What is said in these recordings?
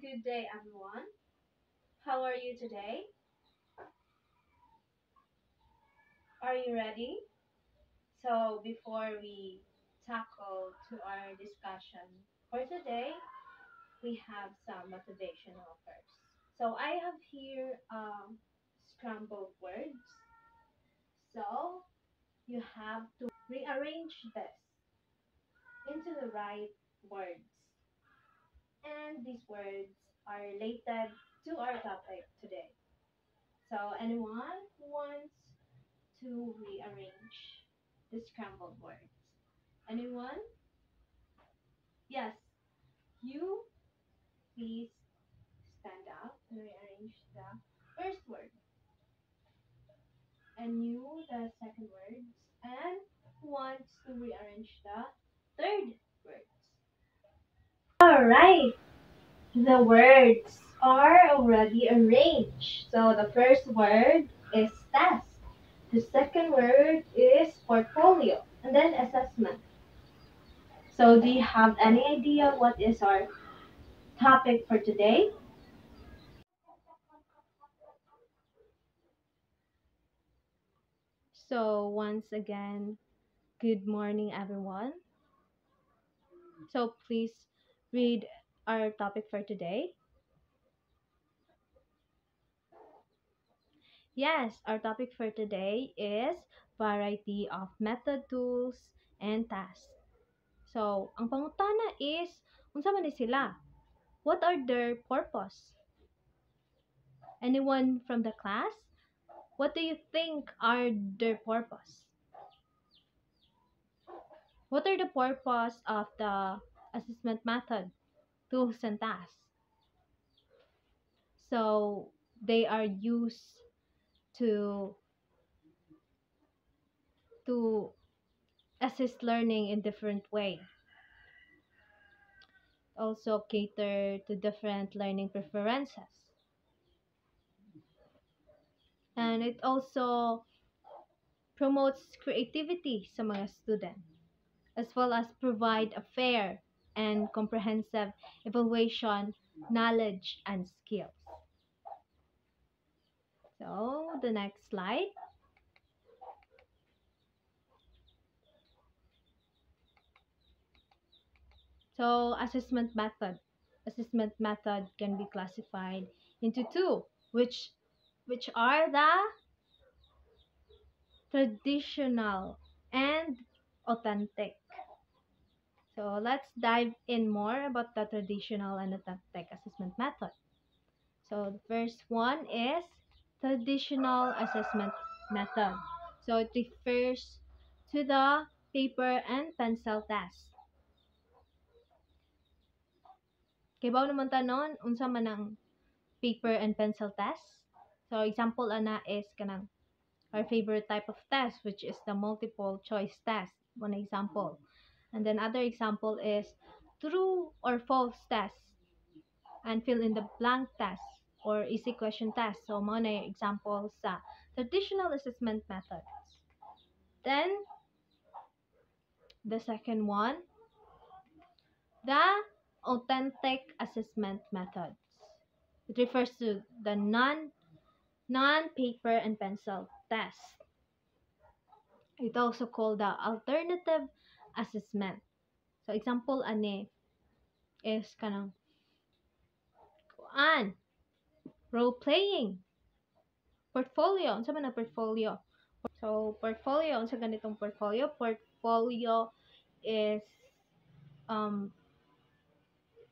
Good day, everyone. How are you today? Are you ready? So, before we tackle to our discussion for today, we have some motivational first. So, I have here scrambled words. So, you have to rearrange this into the right words. And these words are related to our topic today. So, anyone who wants to rearrange the scrambled words? Anyone? Yes. You please stand up and rearrange the first word. And you the second words. And who wants to rearrange the third words? Alright. The words are already arranged. So the first word is test. The second word is portfolio. And then assessment. So, do you have any idea what is our topic for today? So, once again, good morning, everyone. So, please read our topic for today. Yes, our topic for today is variety of method, tools, and tasks. So, ang pangutana is, unsa man ni sila? What are their purpose? Anyone from the class? What do you think are their purpose? What are the purpose of the assessment method, tools, and tasks? So they are used to to assist learning in different way. Also cater to different learning preferences. And it also promotes creativity sa mga student, as well as provide a fair and comprehensive evaluation, knowledge, and skills. So the next slide. So assessment method. Assessment method can be classified into two, which are the traditional and authentic. So let's dive in more about the traditional and authentic assessment method. So the first one is traditional assessment method. So it refers to the paper and pencil test. Kay bawo naman tanon unsa man ang paper and pencil test. So example ana is kanang our favorite type of test, which is the multiple choice test. One example. And then other example is true or false test and fill in the blank test or easy question test. So mo na examples sa traditional assessment methods. Then the second one, the authentic assessment methods. It refers to the non-paper and pencil test. It also called the alternative assessment. So example ani is kanang kuan role playing, portfolio. Unsa man ang portfolio? So portfolio unsa ganitong portfolio? Portfolio is um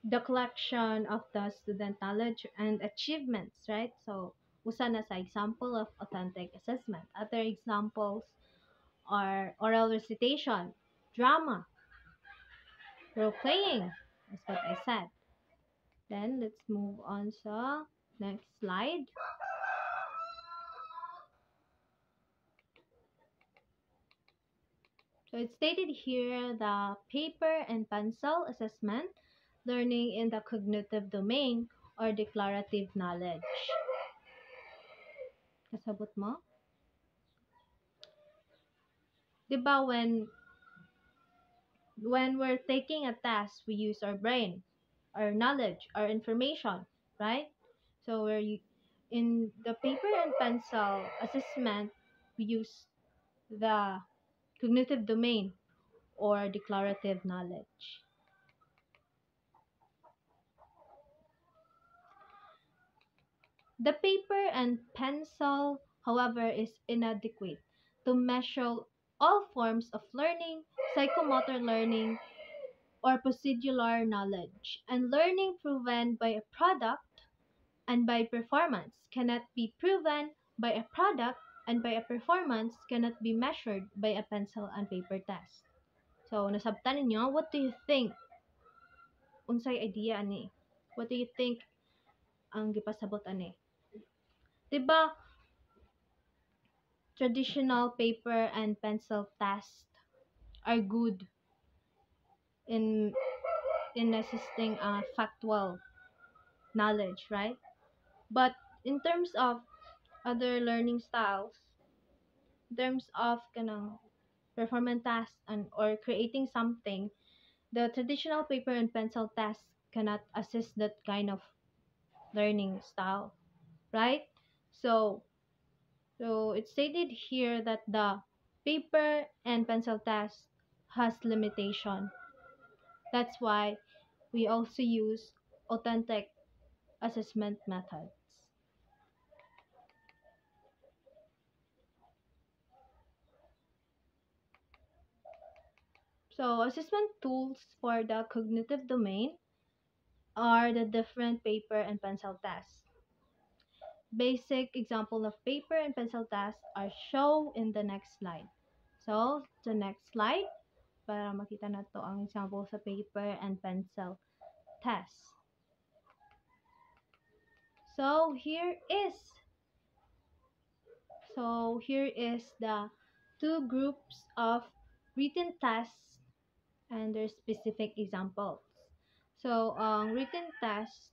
the collection of the student knowledge and achievements, right? So usa na sa example of authentic assessment. Other examples are oral recitation, drama, role playing. That's what I said. Then let's move on sa next slide. So it's stated here the paper and pencil assessment, learning in the cognitive domain or declarative knowledge. Kasabot mo? Diba when we're taking a test, we use our brain. our knowledge, our information, right? So in the paper and pencil assessment, we use the cognitive domain or declarative knowledge. The paper and pencil, however, is inadequate to measure all forms of learning, psychomotor learning, or procedural knowledge, and learning proven by a product and by performance cannot be proven by a product, and by a performance cannot be measured by a pencil and paper test. So, nasabtan ninyo, what do you think? Unsay idea ani? What do you think ang gipasabot ani? Diba, traditional paper and pencil tests are good in assisting factual knowledge, right? But in terms of other learning styles, in terms of kanang performance tasks and or creating something, the traditional paper and pencil tests cannot assist that kind of learning style, right? So it's stated here that the paper and pencil test has limitation. That's why we also use authentic assessment methods. So assessment tools for the cognitive domain are the different paper and pencil tests. Basic example of paper and pencil tests are shown in the next slide. So, the next slide, para makita na to ang example sa paper and pencil test. So, here is the two groups of written tests and their specific examples. So, written test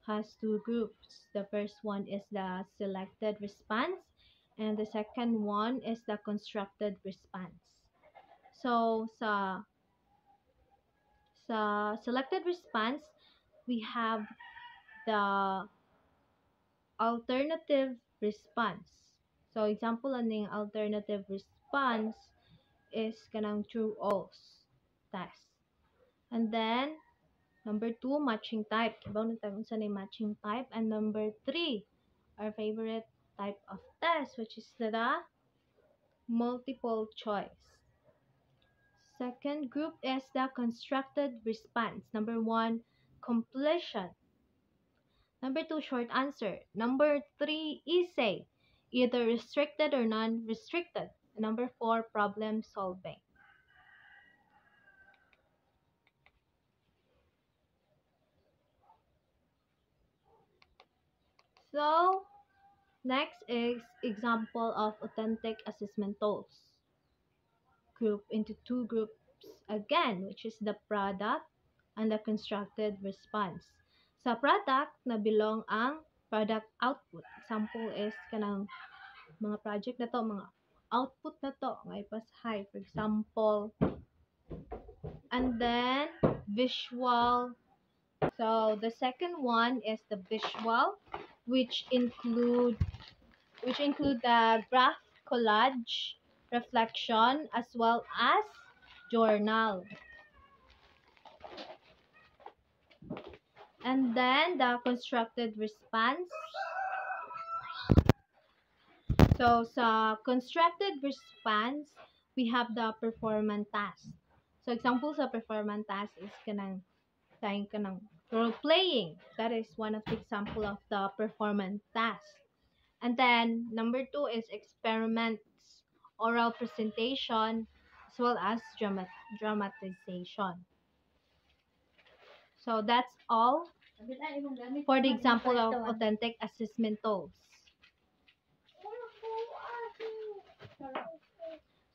has two groups. The first one is the selected response and the second one is the constructed response. So sa selected response, we have the alternative response. So example aning alternative response is kanang true or false test. And then number 2, matching type. Kibaw na tayo sa matching type. And number 3, our favorite type of test, which is the multiple choice. Second group is the constructed response. Number 1, completion. Number 2, short answer. Number 3, essay, either restricted or non-restricted. Number 4, problem solving. So, next is example of authentic assessment tools. Group into two groups again, which is the product and the constructed response. Sa product, nabilong ang product output. Example is kanang mga project na to, mga output na to, may pasahay, for example. And then, visual. So, the second one is the visual, which include the graph, collage, reflection, as well as journal. And then the constructed response. So sa constructed response, we have the performance task. So examples of performance task is kanang role playing. That is one of the example of the performance task. And then number 2 is experiments, oral presentation, as well as dramatization. So that's all for the example of authentic assessment tools.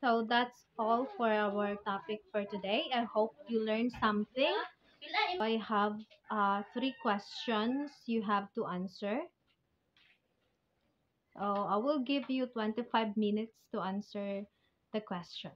So that's all for our topic for today. I hope you learned something. I have 3 questions you have to answer. So I will give you 25 minutes to answer the question.